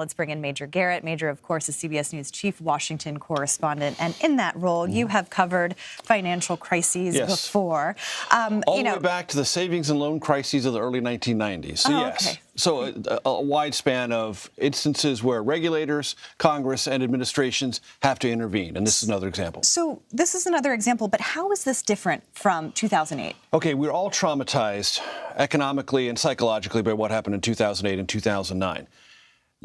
Let's bring in Major Garrett. Major, of course, is CBS News chief Washington correspondent. And in that role, you have covered financial crises before. All the way back to the savings and loan crises of the early 1990s. So, yes. Okay. So a wide span of instances where regulators, Congress, and administrations have to intervene. And this is another example. So this is another example. But how is this different from 2008? Okay, we're all traumatized economically and psychologically by what happened in 2008 and 2009.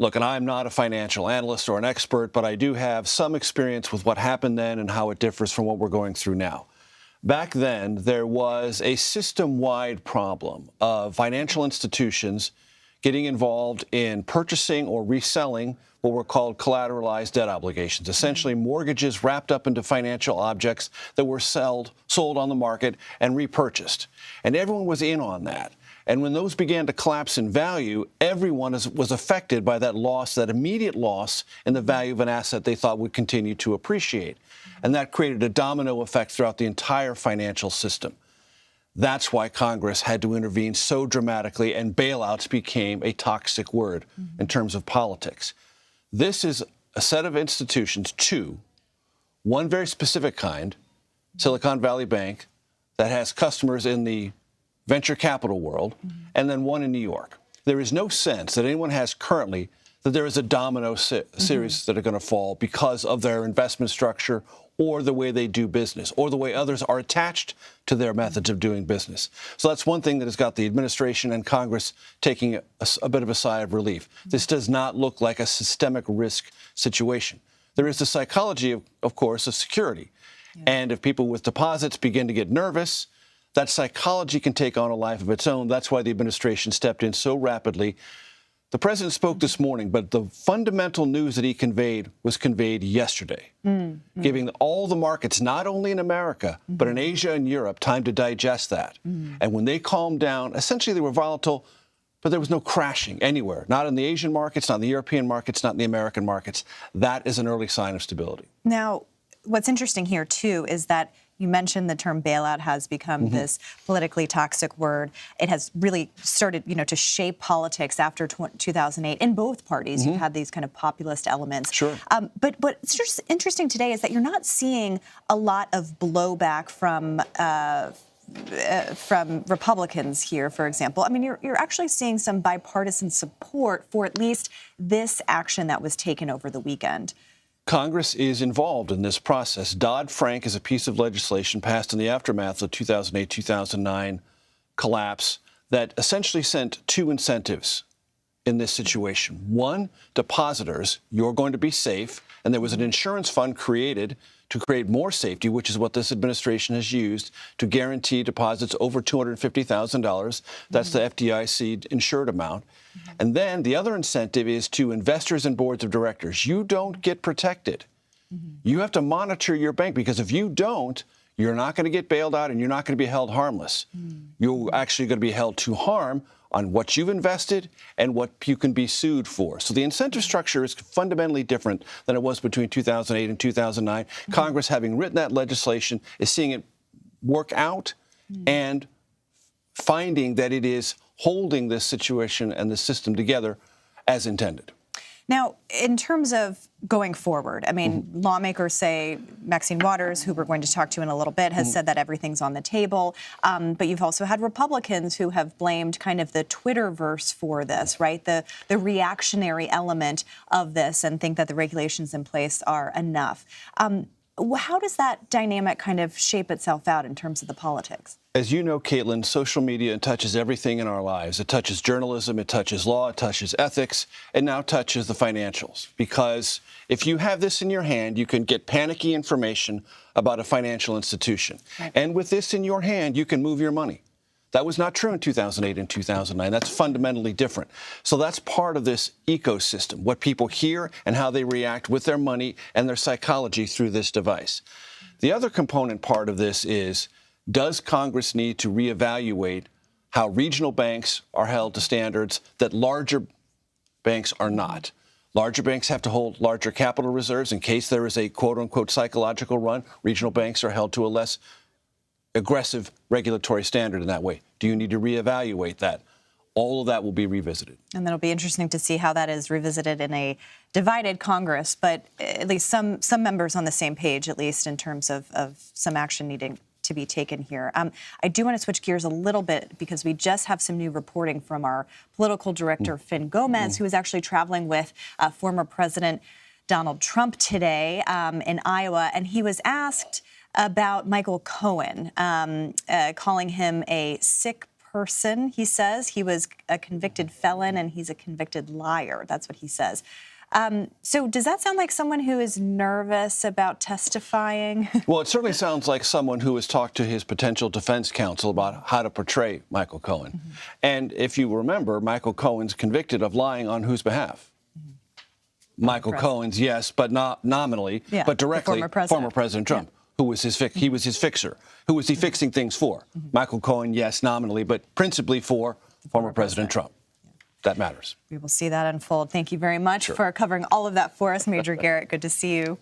Look, and I'm not a financial analyst or an expert, but I do have some experience with what happened then and how it differs from what we're going through now. Back then, there was a system-wide problem of financial institutions getting involved in purchasing or reselling what were called collateralized debt obligations, essentially mortgages wrapped up into financial objects that were sold on the market and repurchased. And everyone was in on that. And when those began to collapse in value, everyone was affected by that loss, that immediate loss in the value of an asset they thought would continue to appreciate. And that created a domino effect throughout the entire financial system. That's why Congress had to intervene so dramatically, and bailouts became a toxic word in terms of politics. This is a set of institutions, one very specific kind, Silicon Valley Bank, that has customers in the venture capital world, and then one in New York. There is no sense that anyone has currently that there is a domino series that are going to fall because of their investment structure or the way they do business or the way others are attached to their methods of doing business. So that's one thing that has got the administration and Congress taking a bit of a sigh of relief. This does not look like a systemic risk situation. There is the psychology, of course, of security. And if people with deposits begin to get nervous, that psychology can take on a life of its own. That's why the administration stepped in so rapidly. The president spoke this morning, but the fundamental news that he conveyed was conveyed yesterday, giving all the markets, not only in America, but in Asia and Europe, time to digest that. And when they calmed down, essentially they were volatile, but there was no crashing anywhere, not in the Asian markets, not in the European markets, not in the American markets. That is an early sign of stability. Now, what's interesting here, too, is that you mentioned the term bailout has become this politically toxic word. It has really started, to shape politics after 2008 in both parties. You've had these kind of populist elements. Sure. But what's just interesting today is that you're not seeing a lot of blowback from Republicans here, for example. I mean, you're actually seeing some bipartisan support for at least this action that was taken over the weekend. Congress is involved in this process. Dodd-Frank is a piece of legislation passed in the aftermath of the 2008-2009 collapse that essentially sent two incentives in this situation. One, depositors, you're going to be safe, and there was an insurance fund created to create more safety, which is what this administration has used to guarantee deposits over $250,000. That's the FDIC insured amount. And then the other incentive is to investors and boards of directors. You don't get protected. You have to monitor your bank, because if you don't, you're not going to get bailed out and you're not going to be held harmless. You're actually going to be held to harm on what you've invested and what you can be sued for. So the incentive structure is fundamentally different than it was between 2008 and 2009. Congress, having written that legislation, is seeing it work out and finding that it is holding this situation and the system together as intended. Now, in terms of going forward, I mean, lawmakers say, Maxine Waters, who we're going to talk to in a little bit, has said that everything's on the table. But you've also had Republicans who have blamed kind of the Twitterverse for this, right? The reactionary element of this, and think that the regulations in place are enough. How does that dynamic kind of shape itself out in terms of the politics? As you know, Caitlin, social media touches everything in our lives. It touches journalism, it touches law, it touches ethics, it now touches the financials. Because if you have this in your hand, you can get panicky information about a financial institution. Right. And with this in your hand, you can move your money. That was not true in 2008 and 2009. That's fundamentally different. So that's part of this ecosystem, what people hear and how they react with their money and their psychology through this device. The other component part of this is, does Congress need to reevaluate how regional banks are held to standards that larger banks are not? Larger banks have to hold larger capital reserves in case there is a quote-unquote psychological run. Regional banks are held to a less aggressive regulatory standard in that way. Do you need to reevaluate that? all of that will be revisited. And that'll be interesting to see how that is revisited in a divided Congress, but at least some members on the same page, at least in terms of some action needing to be taken here. I do want to switch gears a little bit because we just have some new reporting from our political director, Finn Gomez, who is actually traveling with former President Donald Trump today in Iowa, and he was asked about Michael Cohen, calling him a sick person. He says he was a convicted felon and he's a convicted liar. That's what he says. So does that sound like someone who is nervous about testifying? Well, it certainly sounds like someone who has talked to his potential defense counsel about how to portray Michael Cohen. Mm-hmm. And if you remember, Michael Cohen's convicted of lying on whose behalf? Mm-hmm. Michael Cohen's, yes, but not nominally, but directly former President Trump. Yeah. Who was he was his fixer. Who was he fixing things for? Mm-hmm. Michael Cohen, yes, nominally, but principally for former President Trump. That matters. We will see that unfold. Thank you very much for covering all of that for us, Major Garrett. Good to see you.